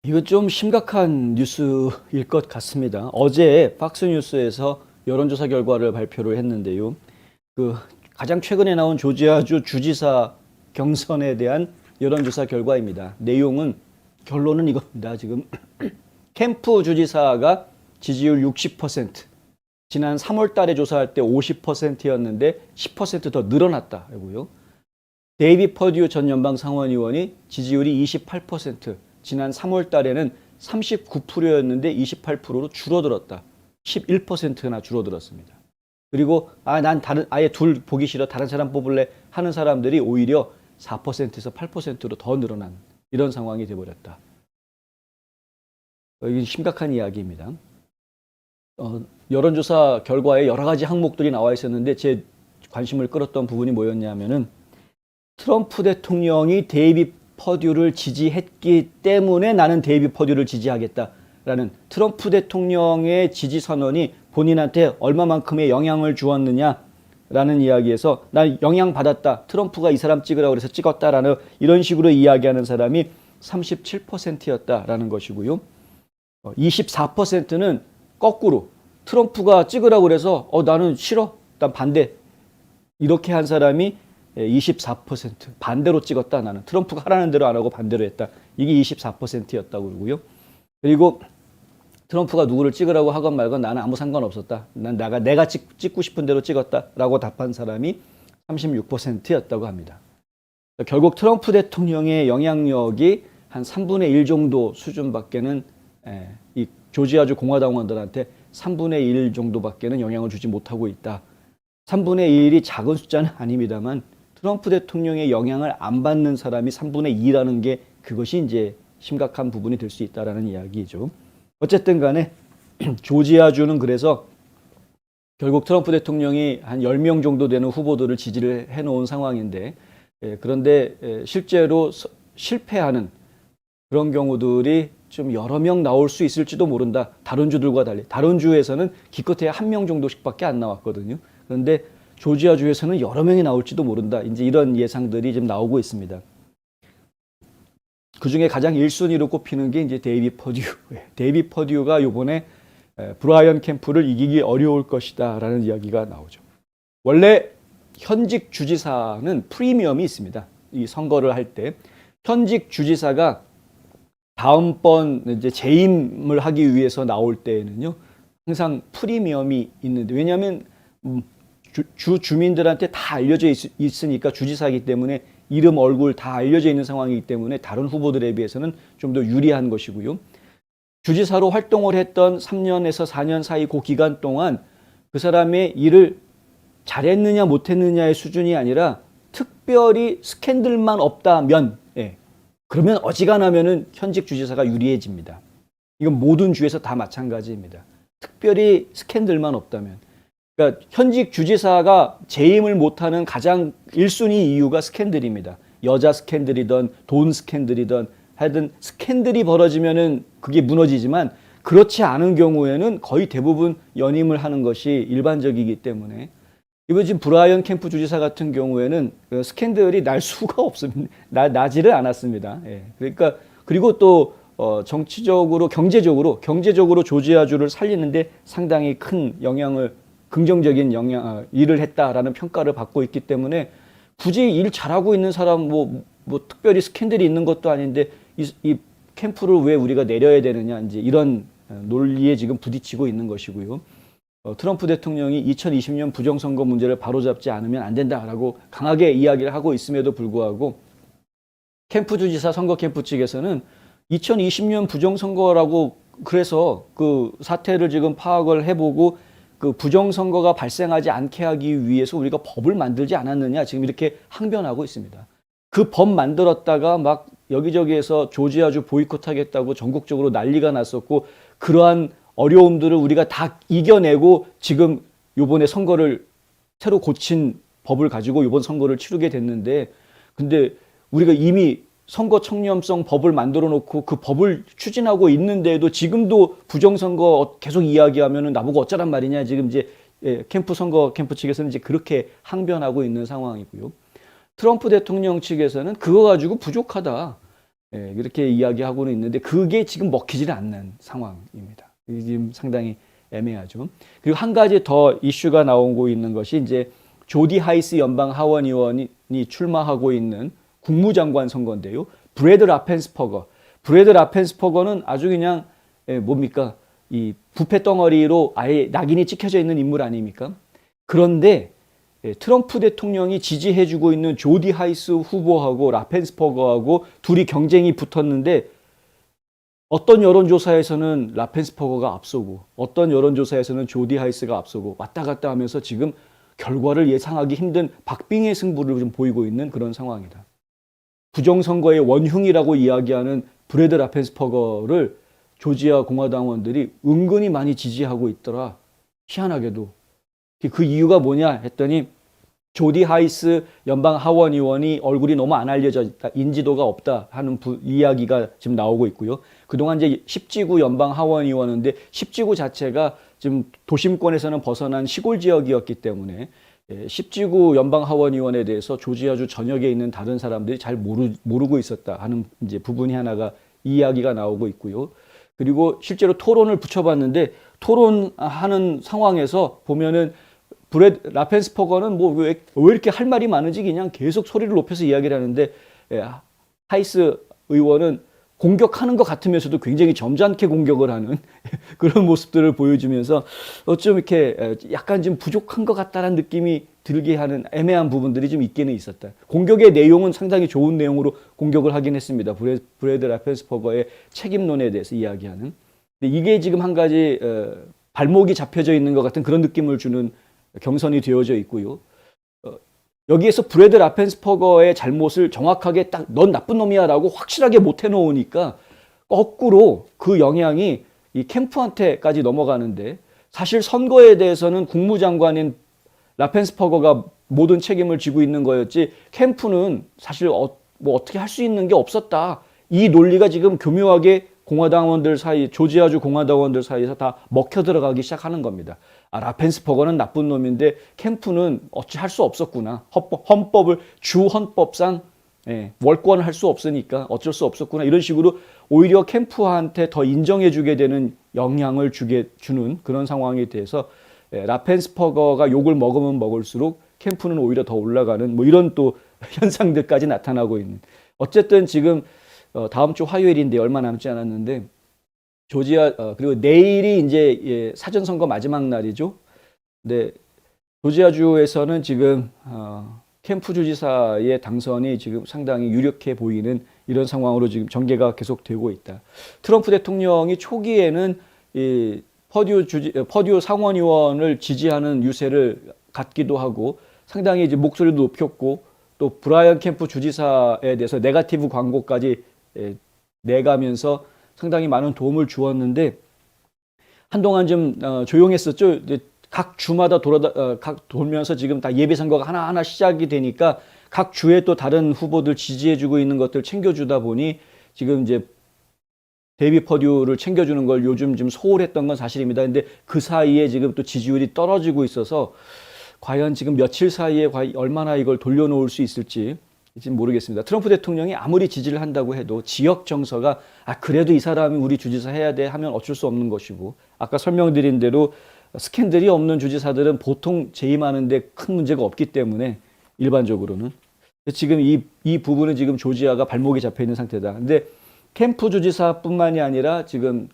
이거 좀 심각한 뉴스일 것 같습니다. 어제 팍스뉴스에서 여론조사 결과를 발표를 했는데요. 가장 최근에 나온 조지아주 주지사 경선에 대한 여론조사 결과입니다. 결론은 이겁니다. 지금 캠프 주지사가 지지율 60%, 지난 3월 달에 조사할 때 50%였는데 10% 더 늘어났다고요. 데이비 퍼듀 전 연방 상원의원이 지지율이 28%, 지난 3월 달에는 39%였는데 28%로 줄어들었다. 11%나 줄어들었습니다. 그리고 난 아예 둘 보기 싫어, 다른 사람 뽑을래 하는 사람들이 오히려 4%에서 8%로 더 늘어난 이런 상황이 돼버렸다. 이게 심각한 이야기입니다. 여론조사 결과에 여러 가지 항목들이 나와 있었는데 제 관심을 끌었던 부분이 뭐였냐면은 트럼프 대통령이 데이비 퍼듀를 지지했기 때문에 나는 데이비 퍼듀를 지지하겠다라는 트럼프 대통령의 지지 선언이 본인한테 얼마만큼의 영향을 주었느냐라는 이야기에서 나 영향 받았다, 트럼프가 이 사람 찍으라고 그래서 찍었다라는 이런 식으로 이야기하는 사람이 37%였다라는 것이고요. 24%는 거꾸로 트럼프가 찍으라고 그래서 나는 싫어, 난 반대, 이렇게 한 사람이 24% 반대로 찍었다. 나는 트럼프가 하라는 대로 안 하고 반대로 했다. 이게 24%였다고 그러고요. 그리고 트럼프가 누구를 찍으라고 하건 말건 나는 아무 상관없었다. 내가 찍고 싶은 대로 찍었다라고 답한 사람이 36%였다고 합니다. 결국 트럼프 대통령의 영향력이 한 3분의 1 정도 수준밖에는, 이 조지아주 공화당원들한테 3분의 1 정도밖에는 영향을 주지 못하고 있다. 3분의 1이 작은 숫자는 아닙니다만 트럼프 대통령의 영향을 안 받는 사람이 3분의 2라는 게 그것이 이제 심각한 부분이 될 수 있다라는 이야기죠. 어쨌든 간에 조지아주는 그래서 결국 트럼프 대통령이 한 10명 정도 되는 후보들을 지지를 해놓은 상황인데, 그런데 실제로 실패하는 그런 경우들이 좀 여러 명 나올 수 있을지도 모른다. 다른 주들과 달리. 다른 주에서는 기껏해야 1명 정도씩밖에 안 나왔거든요. 그런데 조지아주에서는 여러 명이 나올지도 모른다. 이제 이런 예상들이 지금 나오고 있습니다. 그 중에 가장 1순위로 꼽히는 게 이제 데이비 퍼듀. 데이비 퍼듀가 이번에 브라이언 캠프를 이기기 어려울 것이다라는 이야기가 나오죠. 원래 현직 주지사는 프리미엄이 있습니다. 이 선거를 할 때 현직 주지사가 다음번 이제 재임을 하기 위해서 나올 때에는요, 항상 프리미엄이 있는데, 왜냐하면 주민들한테 다 알려져 있으니까, 주지사이기 때문에 이름 얼굴 다 알려져 있는 상황이기 때문에 다른 후보들에 비해서는 좀 더 유리한 것이고요. 주지사로 활동을 했던 3년에서 4년 사이 그 기간 동안 그 사람의 일을 잘했느냐 못했느냐의 수준이 아니라 특별히 스캔들만 없다면, 그러면 어지간하면은 현직 주지사가 유리해집니다. 이건 모든 주에서 다 마찬가지입니다. 특별히 스캔들만 없다면. 그러니까 현직 주지사가 재임을 못하는 가장 1순위 이유가 스캔들입니다. 여자 스캔들이든 돈 스캔들이든 하여튼 스캔들이 벌어지면은 그게 무너지지만, 그렇지 않은 경우에는 거의 대부분 연임을 하는 것이 일반적이기 때문에, 이번 지금 브라이언 캠프 주지사 같은 경우에는 스캔들이 날 수가 없습니다. 나지를 않았습니다. 그러니까 그리고 또 정치적으로 경제적으로 조지아주를 살리는데 상당히 큰 긍정적인 일을 했다라는 평가를 받고 있기 때문에, 굳이 일 잘하고 있는 사람 뭐 특별히 스캔들이 있는 것도 아닌데 이 캠프를 왜 우리가 내려야 되느냐, 이제 이런 논리에 지금 부딪히고 있는 것이고요. 트럼프 대통령이 2020년 부정선거 문제를 바로잡지 않으면 안 된다라고 강하게 이야기를 하고 있음에도 불구하고, 캠프 주지사 선거 캠프 측에서는 2020년 부정선거라고 그래서 그 사태를 지금 파악을 해보고 그 부정선거가 발생하지 않게 하기 위해서 우리가 법을 만들지 않았느냐, 지금 이렇게 항변하고 있습니다. 그 법 만들었다가 막 여기저기에서 조지아주 보이콧하겠다고 전국적으로 난리가 났었고, 그러한 어려움들을 우리가 다 이겨내고 지금 이번에 선거를 새로 고친 법을 가지고 이번 선거를 치르게 됐는데, 근데 우리가 이미 선거 청렴성 법을 만들어 놓고 그 법을 추진하고 있는데도 지금도 부정선거 계속 이야기하면은 나보고 어쩌란 말이냐, 지금 이제 캠프 측에서는 이제 그렇게 항변하고 있는 상황이고요. 트럼프 대통령 측에서는 그거 가지고 부족하다. 그렇게 이야기하고는 있는데 그게 지금 먹히지는 않는 상황입니다. 이게 지금 상당히 애매하죠. 그리고 한 가지 더 이슈가 나오고 있는 것이 이제 조디 하이스 연방 하원 의원이 출마하고 있는 국무장관 선거인데요. 브래드 라펜스퍼거는 아주 그냥 뭡니까? 이 부패 덩어리로 아예 낙인이 찍혀져 있는 인물 아닙니까? 그런데 트럼프 대통령이 지지해주고 있는 조디 하이스 후보하고 라펜스퍼거하고 둘이 경쟁이 붙었는데 어떤 여론조사에서는 라펜스퍼거가 앞서고 어떤 여론조사에서는 조디 하이스가 앞서고 왔다 갔다 하면서 지금 결과를 예상하기 힘든 박빙의 승부를 좀 보이고 있는 그런 상황이다. 부정선거의 원흉이라고 이야기하는 브래드 라펜스퍼거를 조지아 공화당원들이 은근히 많이 지지하고 있더라. 희한하게도. 그 이유가 뭐냐 했더니 조디 하이스 연방 하원 의원이 얼굴이 너무 안 알려져 있다. 인지도가 없다 하는 이야기가 지금 나오고 있고요. 그동안 이제 10지구 연방 하원 의원인데 10지구 자체가 지금 도심권에서는 벗어난 시골 지역이었기 때문에 10지구 연방 하원 의원에 대해서 조지아주 전역에 있는 다른 사람들이 잘 모르고 있었다 하는 이제 부분이 하나가 이야기가 나오고 있고요. 그리고 실제로 토론을 붙여봤는데 토론하는 상황에서 보면은 라펜스퍼거는 뭐 왜 이렇게 할 말이 많은지 그냥 계속 소리를 높여서 이야기를 하는데 하이스 의원은 공격하는 것 같으면서도 굉장히 점잖게 공격을 하는 그런 모습들을 보여주면서 어쩜 이렇게 약간 좀 부족한 것 같다는 느낌이 들게 하는 애매한 부분들이 좀 있기는 있었다. 공격의 내용은 상당히 좋은 내용으로 공격을 하긴 했습니다. 브래드 라펜스퍼거의 책임론에 대해서 이야기하는. 근데 이게 지금 한 가지 발목이 잡혀져 있는 것 같은 그런 느낌을 주는 경선이 되어져 있고요. 여기에서 브래드 라펜스퍼거의 잘못을 정확하게 딱 넌 나쁜 놈이야 라고 확실하게 못 해놓으니까 거꾸로 그 영향이 이 캠프한테까지 넘어가는데 사실 선거에 대해서는 국무장관인 라펜스퍼거가 모든 책임을 지고 있는 거였지 캠프는 사실 뭐 어떻게 할 수 있는 게 없었다. 이 논리가 지금 교묘하게 공화당원들 사이, 조지아주 공화당원들 사이에서 다 먹혀 들어가기 시작하는 겁니다. 라펜스퍼거는 나쁜 놈인데 캠프는 어찌 할 수 없었구나. 헌법을 주 헌법상 월권을 할 수 없으니까 어쩔 수 없었구나. 이런 식으로 오히려 캠프한테 더 인정해주게 되는 영향을 주는 그런 상황이 돼서 라펜스퍼거가 욕을 먹으면 먹을수록 캠프는 오히려 더 올라가는 뭐 이런 또 현상들까지 나타나고 있는. 어쨌든 지금 다음 주 화요일인데 얼마 남지 않았는데 조지아 그리고 내일이 이제 사전선거 마지막 날이죠. 근데 조지아주에서는 지금 캠프 주지사의 당선이 지금 상당히 유력해 보이는 이런 상황으로 지금 전개가 계속되고 있다. 트럼프 대통령이 초기에는 이 퍼듀 상원의원을 지지하는 유세를 갖기도 하고 상당히 이제 목소리도 높였고 또 브라이언 캠프 주지사에 대해서 네거티브 광고까지 내가면서 상당히 많은 도움을 주었는데 한동안 좀 조용했었죠. 각 주마다 돌면서 지금 다 예비선거가 하나하나 시작이 되니까 각 주에 또 다른 후보들 지지해주고 있는 것들 챙겨주다 보니 지금 이제 데이비 퍼듀를 챙겨주는 걸 요즘 좀 소홀했던 건 사실입니다. 근데 그 사이에 지금 또 지지율이 떨어지고 있어서 과연 지금 며칠 사이에 얼마나 이걸 돌려놓을 수 있을지 지금 모르겠습니다. 트럼프 대통령이 아무리 지지를 한다고 해도 지역 정서가 그래도 이 사람이 우리 주지사 해야 돼 하면 어쩔 수 없는 것이고 아까 설명드린 대로 스캔들이 없는 주지사들은 보통 재임하는데 큰 문제가 없기 때문에 일반적으로는 지금 이 부분은 지금 조지아가 발목이 잡혀 있는 상태다. 근데 캠프 주지사뿐만이 아니라 지금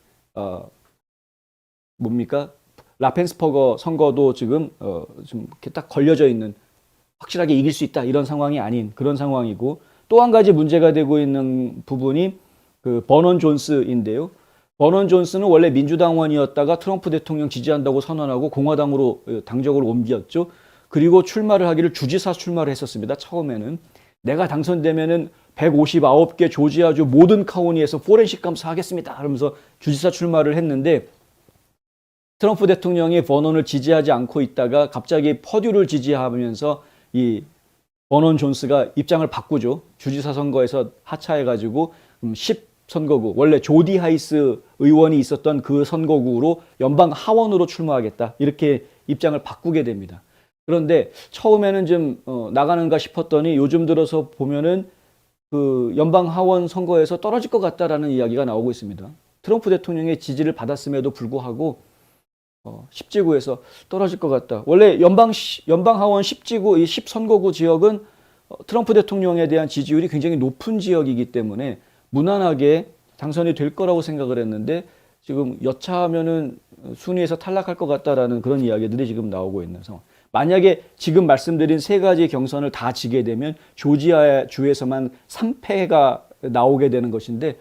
뭡니까? 라펜스퍼거 선거도 지금 좀 이렇게 딱 걸려져 있는 확실하게 이길 수 있다 이런 상황이 아닌 그런 상황이고 또 한 가지 문제가 되고 있는 부분이 그 버넌 존스인데요. 버넌 존스는 원래 민주당원이었다가 트럼프 대통령 지지한다고 선언하고 공화당으로 당적을 옮겼죠. 그리고 출마를 하기를 주지사 출마를 했었습니다. 처음에는 내가 당선되면은 159개 조지아주 모든 카운티에서 포렌식 감사하겠습니다 하면서 주지사 출마를 했는데 트럼프 대통령이 버넌을 지지하지 않고 있다가 갑자기 퍼듀를 지지하면서 이 버넌 존스가 입장을 바꾸죠. 주지사 선거에서 하차해가지고 10선거구 원래 조디 하이스 의원이 있었던 그 선거구로 연방 하원으로 출마하겠다 이렇게 입장을 바꾸게 됩니다. 그런데 처음에는 좀 나가는가 싶었더니 요즘 들어서 보면은 그 연방 하원 선거에서 떨어질 것 같다라는 이야기가 나오고 있습니다. 트럼프 대통령의 지지를 받았음에도 불구하고 10지구에서 떨어질 것 같다. 원래 연방 하원 10지구, 이 10선거구 지역은 트럼프 대통령에 대한 지지율이 굉장히 높은 지역이기 때문에 무난하게 당선이 될 거라고 생각을 했는데 지금 여차하면은 순위에서 탈락할 것 같다라는 그런 이야기들이 지금 나오고 있는 상황. 만약에 지금 말씀드린 세 가지 경선을 다 지게 되면 조지아 주에서만 3패가 나오게 되는 것인데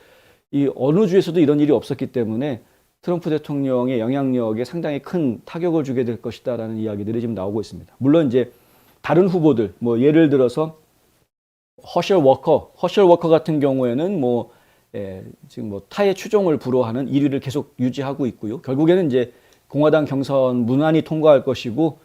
이 어느 주에서도 이런 일이 없었기 때문에 트럼프 대통령의 영향력에 상당히 큰 타격을 주게 될 것이다라는 이야기들이 지금 나오고 있습니다. 물론 이제 다른 후보들, 뭐 예를 들어서 허셜 워커 같은 경우에는 지금 뭐 타의 추종을 불허하는 1위를 계속 유지하고 있고요. 결국에는 이제 공화당 경선 무난히 통과할 것이고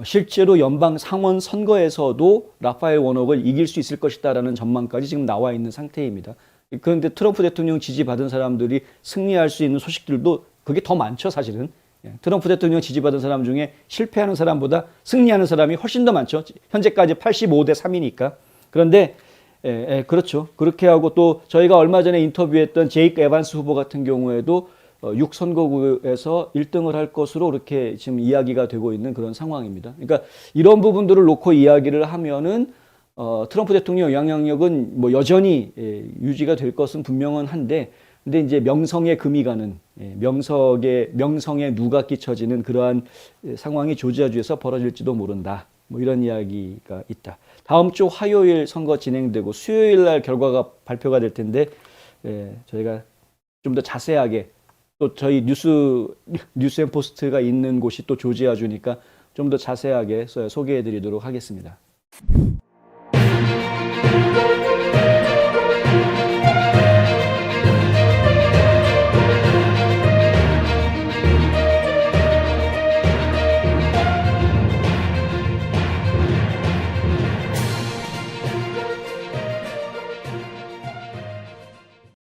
실제로 연방 상원 선거에서도 라파엘 워녹을 이길 수 있을 것이다라는 전망까지 지금 나와 있는 상태입니다. 그런데 트럼프 대통령 지지받은 사람들이 승리할 수 있는 소식들도 그게 더 많죠, 사실은. 트럼프 대통령 지지받은 사람 중에 실패하는 사람보다 승리하는 사람이 훨씬 더 많죠. 현재까지 85대 3이니까. 그런데 그렇죠. 그렇게 하고 또 저희가 얼마 전에 인터뷰했던 제이크 에반스 후보 같은 경우에도 6선거구에서 1등을 할 것으로 이렇게 지금 이야기가 되고 있는 그런 상황입니다. 그러니까 이런 부분들을 놓고 이야기를 하면은 트럼프 대통령 영향력은 뭐 여전히 유지가 될 것은 분명은 한데, 근데 이제 명성에 금이 가는, 명성에 누가 끼쳐지는 그러한 상황이 조지아주에서 벌어질지도 모른다. 뭐 이런 이야기가 있다. 다음 주 화요일 선거 진행되고 수요일 날 결과가 발표가 될 텐데 저희가 좀 더 자세하게 또 저희 뉴스앤포스트가 있는 곳이 또 조지아주니까 좀 더 자세하게 소개해 드리도록 하겠습니다.